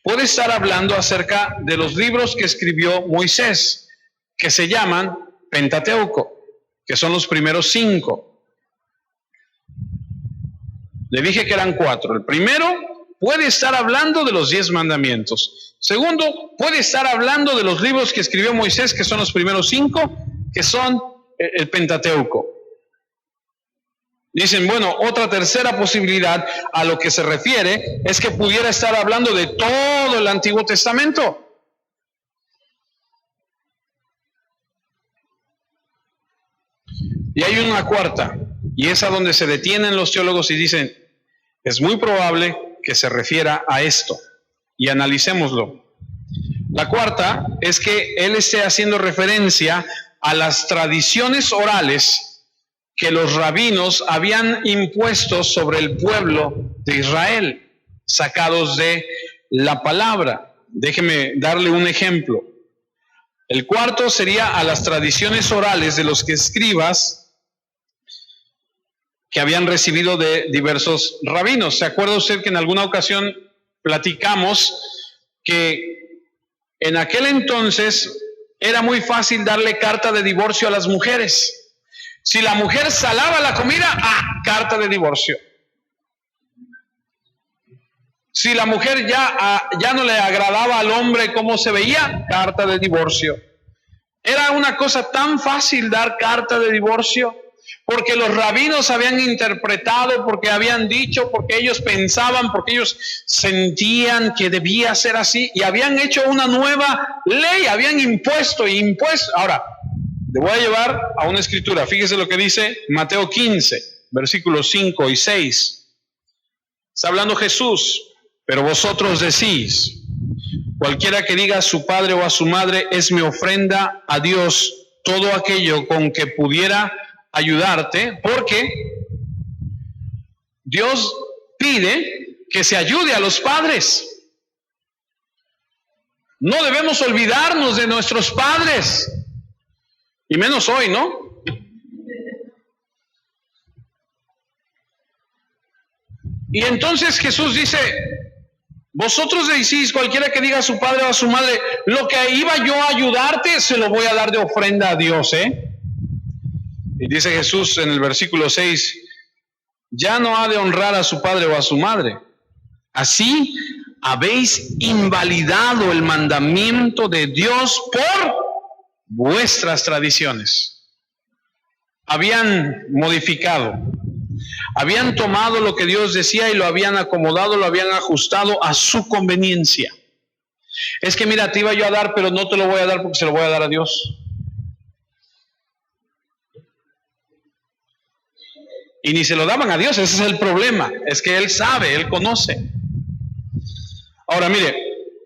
puede estar hablando acerca de los libros que escribió Moisés, que se llaman Pentateuco, que son los primeros 5. Le dije que eran 4. El primero puede estar hablando de los 10 mandamientos. Segundo, puede estar hablando de los libros que escribió Moisés, que son los primeros 5, que son el Pentateuco. Dicen, bueno, otra tercera posibilidad a lo que se refiere es que pudiera estar hablando de todo el Antiguo Testamento. Y hay una cuarta, y es a donde se detienen los teólogos y dicen, es muy probable que se refiera a esto, y analicémoslo. La cuarta es que él esté haciendo referencia a las tradiciones orales que los rabinos habían impuesto sobre el pueblo de Israel, sacados de la palabra. Déjeme darle un ejemplo. El cuarto sería a las tradiciones orales de los escribas que habían recibido de diversos rabinos. ¿Se acuerda usted que en alguna ocasión platicamos que en aquel entonces era muy fácil darle carta de divorcio a las mujeres? Si la mujer salaba la comida, carta de divorcio. Si la mujer ya no le agradaba al hombre cómo se veía, carta de divorcio. Era una cosa tan fácil dar carta de divorcio, porque los rabinos habían interpretado, porque habían dicho, porque ellos pensaban, porque ellos sentían que debía ser así, y habían hecho una nueva ley, habían impuesto. Ahora, le voy a llevar a una escritura. Fíjese lo que dice Mateo 15, versículos 5 y 6. Está hablando Jesús. Pero vosotros decís, cualquiera que diga a su padre o a su madre, es mi ofrenda a Dios, todo aquello con que pudiera ayudarte, porque Dios pide que se ayude a los padres. No debemos olvidarnos de nuestros padres, y menos hoy, ¿no? Y entonces Jesús dice, vosotros decís, cualquiera que diga a su padre o a su madre, lo que iba yo a ayudarte, se lo voy a dar de ofrenda a Dios, Y dice Jesús en el versículo 6, ya no ha de honrar a su padre o a su madre. Así habéis invalidado el mandamiento de Dios por vuestras tradiciones. Habían modificado. Habían tomado lo que Dios decía y lo habían acomodado, lo habían ajustado a su conveniencia. Es que mira, te iba yo a dar, pero no te lo voy a dar porque se lo voy a dar a Dios. Y ni se lo daban a Dios, ese es el problema. Es que Él sabe, Él conoce. Ahora mire,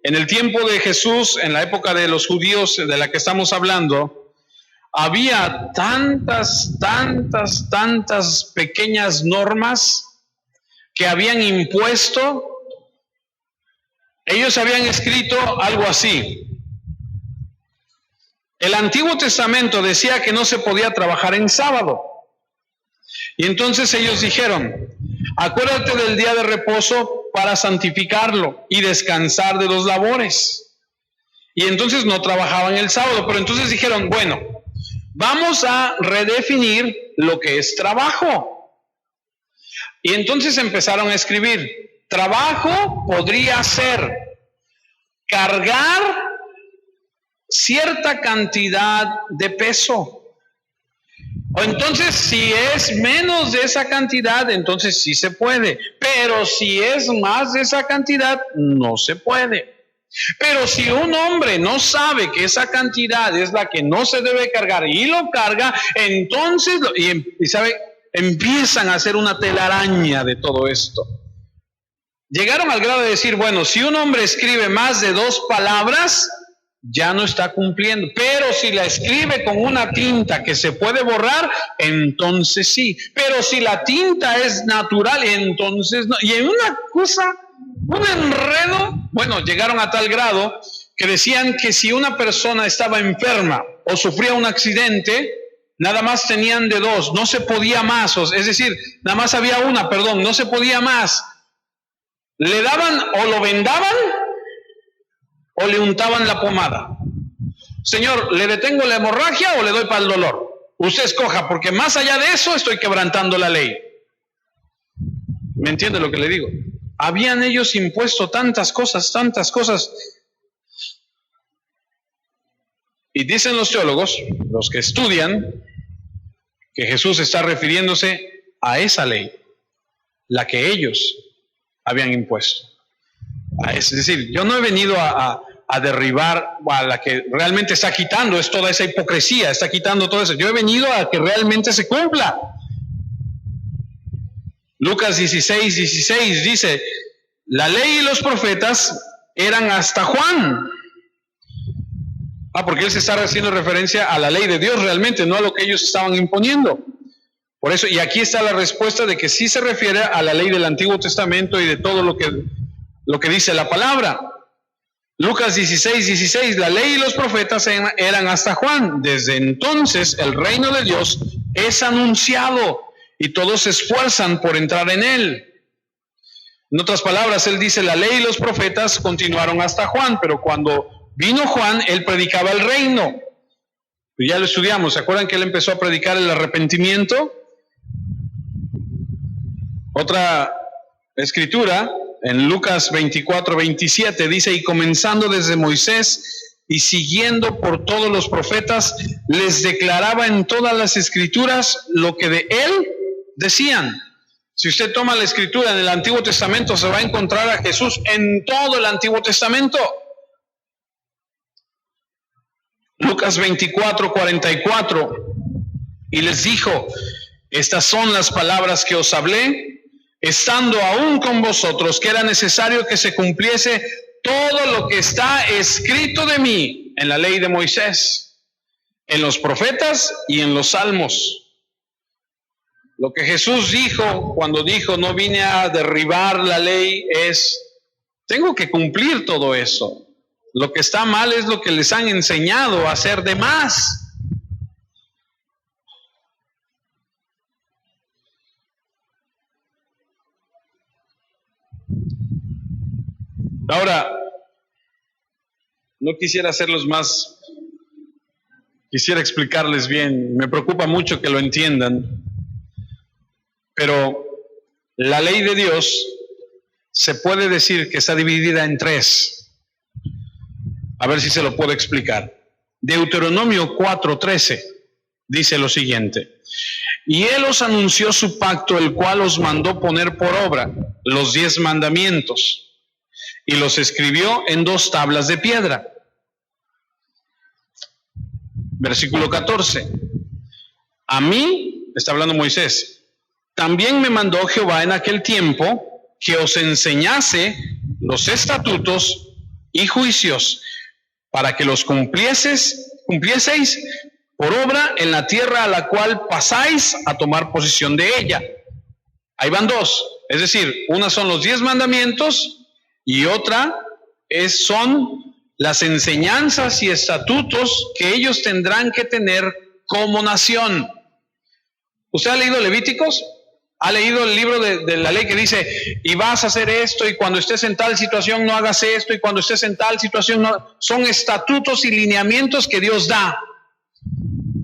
en el tiempo de Jesús, en la época de los judíos de la que estamos hablando, había tantas pequeñas normas que habían impuesto. Ellos habían escrito algo así. El Antiguo Testamento decía que no se podía trabajar en sábado. Y entonces ellos dijeron, acuérdate del día de reposo para santificarlo y descansar de los labores. Y entonces no trabajaban el sábado, pero entonces dijeron, bueno, vamos a redefinir lo que es trabajo. Y entonces empezaron a escribir, trabajo podría ser cargar cierta cantidad de peso. O entonces si es menos de esa cantidad, entonces sí se puede. Pero si es más de esa cantidad, no se puede. Pero si un hombre no sabe que esa cantidad es la que no se debe cargar y lo carga, entonces, empiezan a hacer una telaraña de todo esto. Llegaron al grado de decir, bueno, si un hombre escribe más de 2 palabras, ya no está cumpliendo. Pero si la escribe con una tinta que se puede borrar, entonces sí. Pero si la tinta es natural, entonces no. Y en una cosa, un enredo, bueno, llegaron a tal grado que decían que si una persona estaba enferma o sufría un accidente, nada más tenían de dos, no se podía más, es decir, nada más había una, perdón, no se podía más. Le daban o lo vendaban o le untaban la pomada. Señor, ¿le detengo la hemorragia o le doy para el dolor? Usted escoja, porque más allá de eso estoy quebrantando la ley. ¿Me entiende lo que le digo? Habían ellos impuesto tantas cosas. Y dicen los teólogos, los que estudian, que Jesús está refiriéndose a esa ley, la que ellos habían impuesto. Es decir, yo no he venido a derribar a la que realmente está quitando, es toda esa hipocresía, está quitando todo eso. Yo he venido a que realmente se cumpla. Lucas 16:16 dice, la ley y los profetas eran hasta Juan. Porque él se está haciendo referencia a la ley de Dios realmente, no a lo que ellos estaban imponiendo. Por eso, y aquí está la respuesta de que sí se refiere a la ley del Antiguo Testamento y de todo lo que dice la palabra. Lucas 16:16, la ley y los profetas eran hasta Juan. Desde entonces el reino de Dios es anunciado y todos se esfuerzan por entrar en él. En otras palabras, él dice, la ley y los profetas continuaron hasta Juan, pero cuando vino Juan, él predicaba el reino. Ya lo estudiamos, ¿se acuerdan que él empezó a predicar el arrepentimiento? Otra escritura, en Lucas 24:27, dice, y comenzando desde Moisés y siguiendo por todos los profetas, les declaraba en todas las escrituras lo que de él decían. Si usted toma la escritura en el Antiguo Testamento, se va a encontrar a Jesús en todo el Antiguo Testamento. Lucas 24:44, y les dijo, estas son las palabras que os hablé, estando aún con vosotros, que era necesario que se cumpliese todo lo que está escrito de mí en la ley de Moisés, en los profetas y en los salmos. Lo que Jesús dijo cuando dijo, no vine a derribar la ley, es, tengo que cumplir todo eso. Lo que está mal es lo que les han enseñado a hacer de más. Ahora, no quisiera hacerlos más, quisiera explicarles bien, me preocupa mucho que lo entiendan, pero la ley de Dios se puede decir que está dividida en tres. A ver si se lo puedo explicar. Deuteronomio 4:13 dice lo siguiente, y él os anunció su pacto, el cual os mandó poner por obra los 10 mandamientos, y los escribió en 2 tablas de piedra. Versículo 14. A mí, está hablando Moisés, también me mandó Jehová en aquel tiempo que os enseñase los estatutos y juicios, para que los cumplieseis por obra en la tierra a la cual pasáis a tomar posesión de ella. Ahí van 2, es decir, una son los 10 mandamientos y otra son las enseñanzas y estatutos que ellos tendrán que tener como nación. ¿Usted ha leído Levíticos? ¿Ha leído el libro de la ley que dice, y vas a hacer esto, y cuando estés en tal situación no hagas esto, y cuando estés en tal situación no? Son estatutos y lineamientos que Dios da.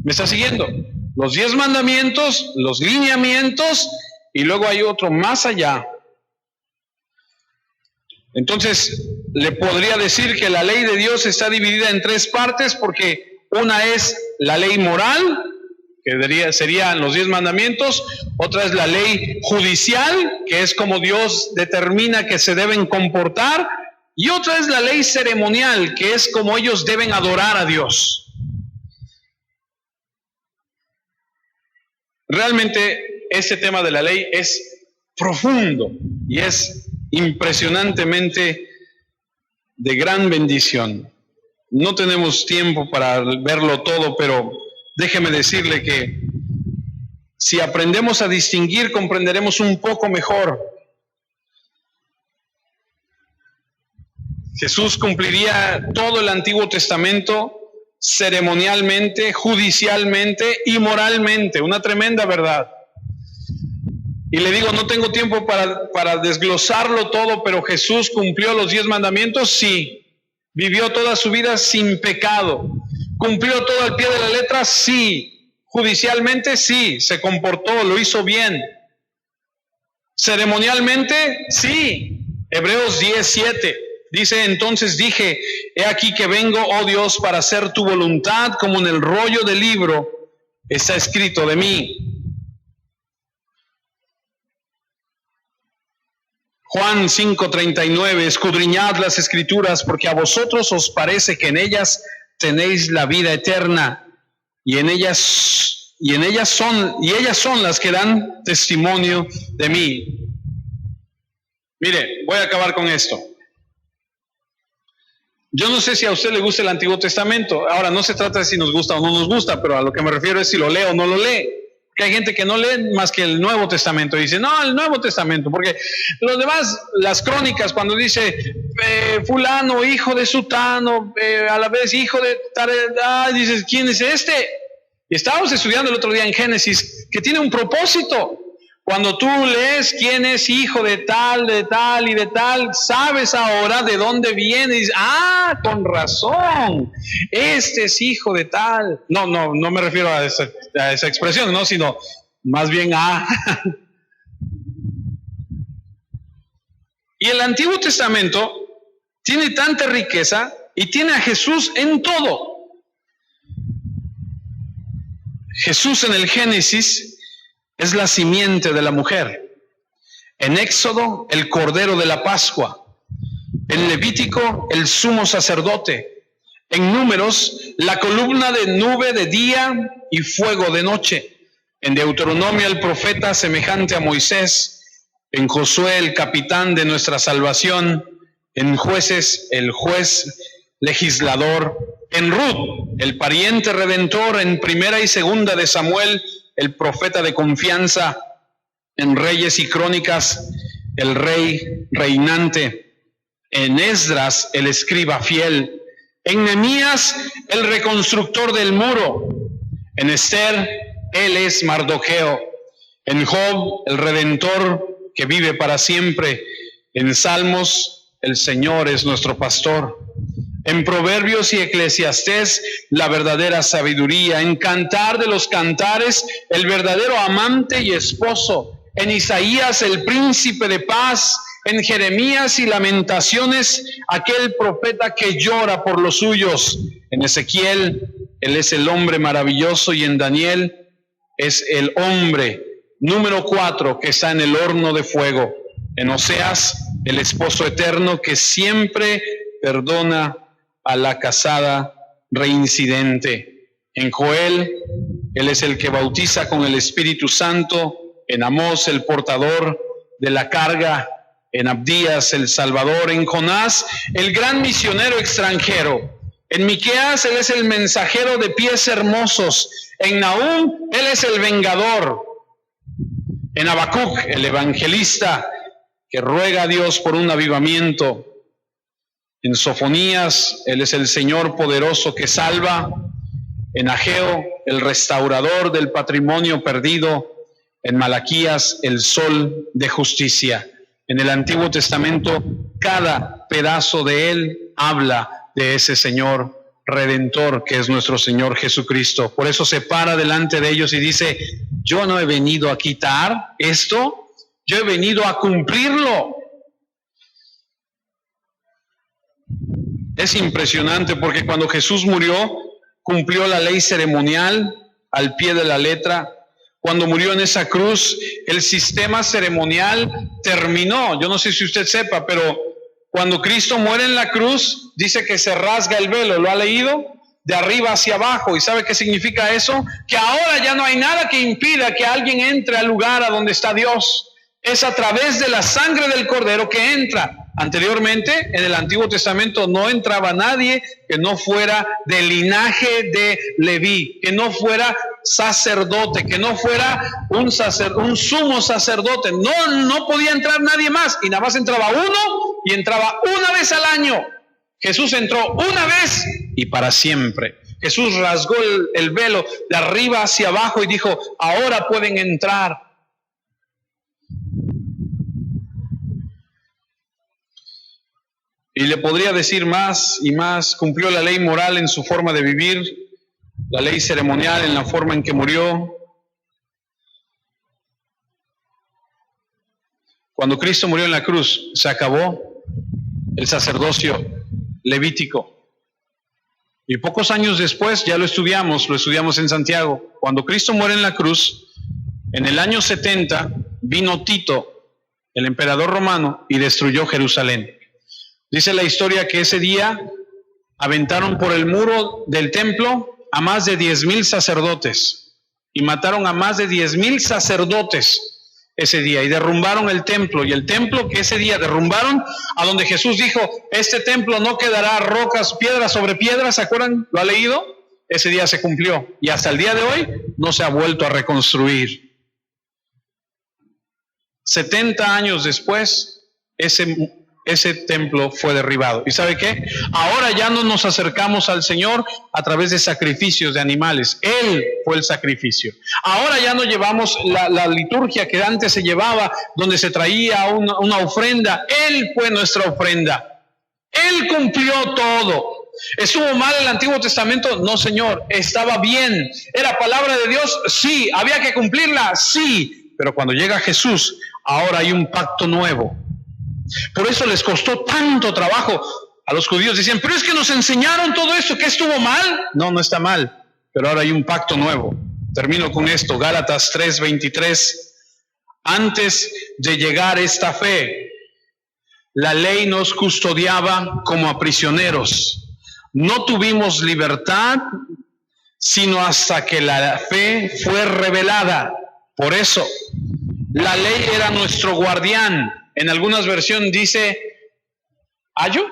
¿Me está siguiendo? Los 10 mandamientos, los lineamientos, y luego hay otro más allá. Entonces, le podría decir que la ley de Dios está dividida en 3 partes, porque una es la ley moral, que serían los 10 mandamientos, otra es la ley judicial, que es como Dios determina que se deben comportar, y otra es la ley ceremonial, que es como ellos deben adorar a Dios. Realmente este tema de la ley es profundo y es impresionantemente de gran bendición. no tenemos tiempo para verlo todo, pero déjeme decirle que si aprendemos a distinguir, comprenderemos un poco mejor. Jesús cumpliría todo el Antiguo Testamento ceremonialmente, judicialmente y moralmente. Una tremenda verdad. Y le digo, no tengo tiempo para desglosarlo todo, pero Jesús cumplió los 10 mandamientos, sí. Vivió toda su vida sin pecado. ¿Cumplió todo al pie de la letra? Sí. Judicialmente, sí. Se comportó, lo hizo bien. Ceremonialmente, sí. Hebreos 10:7 dice, entonces dije, he aquí que vengo, oh Dios, para hacer tu voluntad, como en el rollo del libro está escrito de mí. Juan 5:39, escudriñad las escrituras, porque a vosotros os parece que en ellas tenéis la vida eterna, y ellas son las que dan testimonio de mí. Mire, voy a acabar con esto. Yo no sé si a usted le gusta el Antiguo Testamento. Ahora, no se trata de si nos gusta o no nos gusta, pero a lo que me refiero es si lo lee o no lo lee. Que hay gente que no lee más que el Nuevo Testamento. Y dice, no, el Nuevo Testamento. Porque los demás, las crónicas, cuando dice fulano, hijo de sutano, a la vez hijo de tal, dices, ¿quién es este? Y estábamos estudiando el otro día en Génesis, que tiene un propósito. Cuando tú lees quién es hijo de tal y de tal, sabes ahora de dónde viene. Y dices, con razón, este es hijo de tal. No me refiero a esa expresión, no, sino más bien a... Y el Antiguo Testamento tiene tanta riqueza y tiene a Jesús en todo. Jesús en el Génesis es la simiente de la mujer. En Éxodo, el Cordero de la Pascua. En Levítico, el sumo sacerdote. En Números, la columna de nube de día y fuego de noche. En Deuteronomio, el profeta semejante a Moisés. En Josué, el capitán de nuestra salvación. En Jueces, el juez legislador. En Ruth, el pariente redentor. En Primera y Segunda de Samuel, el profeta de confianza. En Reyes y Crónicas, el rey reinante. En Esdras, el escriba fiel. En Nehemías, el reconstructor del muro. En Esther, él es Mardoqueo. En Job, el redentor que vive para siempre. En Salmos, el Señor es nuestro pastor. En Proverbios y Eclesiastés, la verdadera sabiduría. En Cantar de los Cantares, el verdadero amante y esposo. En Isaías, el príncipe de paz. En Jeremías y Lamentaciones, aquel profeta que llora por los suyos. En Ezequiel, él es el hombre maravilloso. Y en Daniel, es el hombre número 4 que está en el horno de fuego. En Oseas, el esposo eterno que siempre perdona a la casada reincidente. En Joel, él es el que bautiza con el Espíritu Santo. En Amós, el portador de la carga. En Abdías, el Salvador. En Jonás, el gran misionero extranjero. En Miqueas, él es el mensajero de pies hermosos. En Nahum, él es el vengador. En Habacuc, el evangelista que ruega a Dios por un avivamiento. En Sofonías, él es el Señor poderoso que salva. En Ageo, el restaurador del patrimonio perdido. En Malaquías, el sol de justicia. En el Antiguo Testamento, cada pedazo de él habla de ese Señor Redentor que es nuestro Señor Jesucristo. Por eso se para delante de ellos y dice, yo no he venido a quitar esto, yo he venido a cumplirlo. Es impresionante porque cuando Jesús murió, cumplió la ley ceremonial al pie de la letra. Cuando murió en esa cruz, el sistema ceremonial terminó. Yo no sé si usted sepa, pero cuando Cristo muere en la cruz, dice que se rasga el velo. ¿Lo ha leído? De arriba hacia abajo. ¿Y sabe qué significa eso? Que ahora ya no hay nada que impida que alguien entre al lugar a donde está Dios. Es a través de la sangre del Cordero que entra. Anteriormente, en el Antiguo Testamento no entraba nadie que no fuera del linaje de Leví, que no fuera sacerdote, que no fuera un sumo sacerdote. No podía entrar nadie más, y nada más entraba uno, y entraba una vez al año. Jesús entró una vez y para siempre. Jesús rasgó el velo de arriba hacia abajo y dijo: ahora pueden entrar. Y le podría decir más y más. Cumplió la ley moral en su forma de vivir, la ley ceremonial en la forma en que murió. Cuando Cristo murió en la cruz, se acabó el sacerdocio levítico. Y pocos años después, ya lo estudiamos en Santiago, cuando Cristo muere en la cruz, en el año 70, vino Tito, el emperador romano, y destruyó Jerusalén. Dice la historia que ese día aventaron por el muro del templo a más de 10,000 sacerdotes, y mataron a más de 10,000 sacerdotes ese día, y derrumbaron el templo, y el templo que ese día derrumbaron, a donde Jesús dijo: este templo no quedará rocas, piedra sobre piedra, ¿se acuerdan? ¿Lo ha leído? Ese día se cumplió, y hasta el día de hoy no se ha vuelto a reconstruir. 70 años después, ese templo fue derribado. ¿Y sabe qué? Ahora ya no nos acercamos al Señor a través de sacrificios de animales. Él fue el sacrificio. Ahora ya no llevamos la liturgia que antes se llevaba, donde se traía una ofrenda. Él fue nuestra ofrenda. Él cumplió todo. ¿Estuvo mal el Antiguo Testamento? No, Señor. Estaba bien. ¿Era palabra de Dios? Sí. ¿Había que cumplirla? Sí. Pero cuando llega Jesús, ahora hay un pacto nuevo. Por eso les costó tanto trabajo a los judíos. Decían: pero es que nos enseñaron todo esto, ¿que estuvo mal? No, no está mal, pero ahora hay un pacto nuevo. Termino con esto, Gálatas 3:23. Antes de llegar esta fe, la ley nos custodiaba como a prisioneros. No tuvimos libertad sino hasta que la fe fue revelada. Por eso, la ley era nuestro guardián. En algunas versiones dice ¿ayo?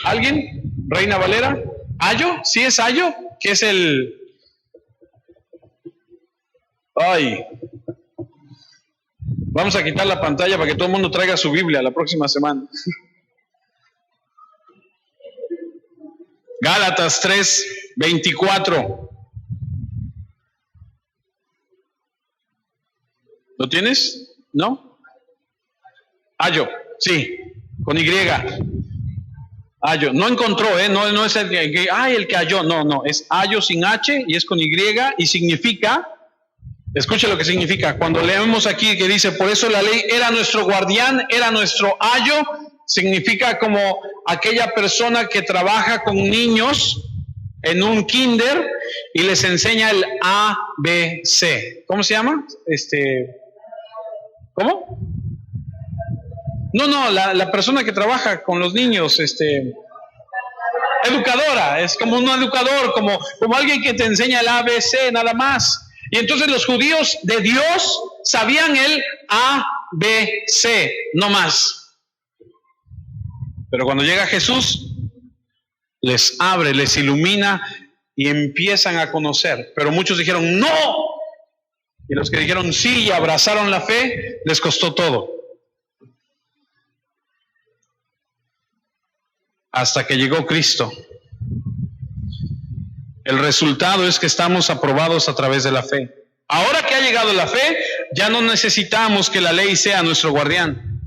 ¿Alguien? ¿Reina Valera? ¿Ayo? ¿Sí es ayo? ¿Qué es el...? Ay. Vamos a quitar la pantalla para que todo el mundo traiga su Biblia la próxima semana. Gálatas 3:24. ¿Lo tienes? ¿No? Ayo, sí, con Y. Ayo, no encontró, no es el que halló, no, es ayo sin H y es con Y y significa, escuche lo que significa, cuando leemos aquí que dice: por eso la ley era nuestro guardián, era nuestro ayo, significa como aquella persona que trabaja con niños en un kinder y les enseña el ABC. ¿Cómo se llama? ¿Cómo? No, la persona que trabaja con los niños, educadora, es como un educador, como alguien que te enseña el ABC, nada más. Y entonces los judíos de Dios sabían el ABC, no más. Pero cuando llega Jesús, les abre, les ilumina y empiezan a conocer. Pero muchos dijeron no. Y los que dijeron sí y abrazaron la fe, les costó todo. Hasta que llegó Cristo. El resultado es que estamos aprobados a través de la fe. Ahora que ha llegado la fe, ya no necesitamos que la ley sea nuestro guardián.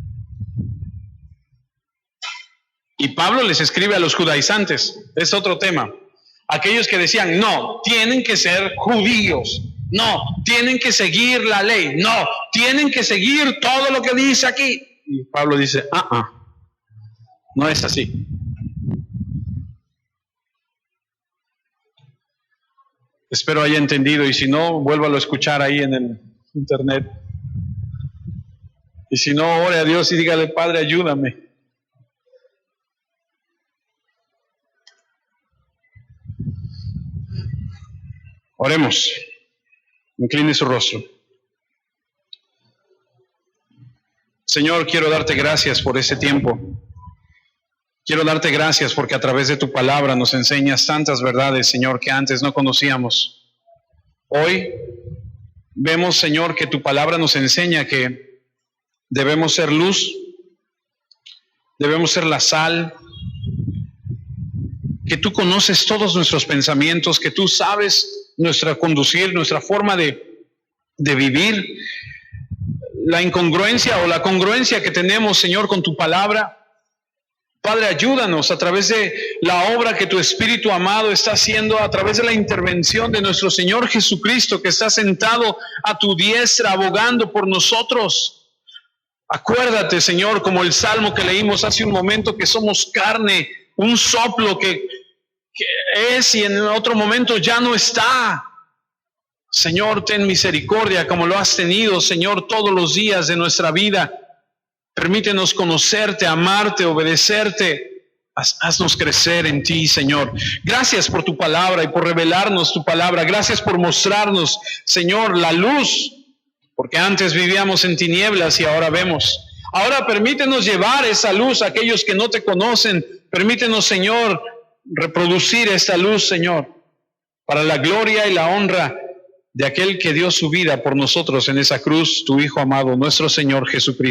Y Pablo les escribe a los judaizantes, es otro tema. Aquellos que decían, no, tienen que ser judíos. No, tienen que seguir la ley. No, tienen que seguir todo lo que dice aquí. Y Pablo dice, no es así. Espero haya entendido, y si no, vuélvalo a escuchar ahí en el internet. Y si no, ore a Dios y dígale: Padre, ayúdame. Oremos. Incline su rostro. Señor, quiero darte gracias por ese tiempo. Quiero darte gracias porque a través de tu palabra nos enseñas tantas verdades, Señor, que antes no conocíamos. Hoy vemos, Señor, que tu palabra nos enseña que debemos ser luz, debemos ser la sal, que tú conoces todos nuestros pensamientos, que tú sabes nuestra conducir, nuestra forma de vivir, la incongruencia o la congruencia que tenemos, Señor, con tu palabra. Padre, ayúdanos a través de la obra que tu Espíritu amado está haciendo, a través de la intervención de nuestro Señor Jesucristo, que está sentado a tu diestra, abogando por nosotros. Acuérdate, Señor, como el salmo que leímos hace un momento, que somos carne, un soplo que es y en otro momento ya no está. Señor, ten misericordia como lo has tenido, Señor, todos los días de nuestra vida. Permítenos conocerte, amarte, obedecerte. Haznos crecer en ti, Señor. Gracias por tu palabra y por revelarnos tu palabra. Gracias por mostrarnos, Señor, la luz. Porque antes vivíamos en tinieblas y ahora vemos. Ahora permítenos llevar esa luz a aquellos que no te conocen. Permítenos, Señor, reproducir esta luz, Señor, para la gloria y la honra de aquel que dio su vida por nosotros en esa cruz, tu Hijo amado, nuestro Señor Jesucristo.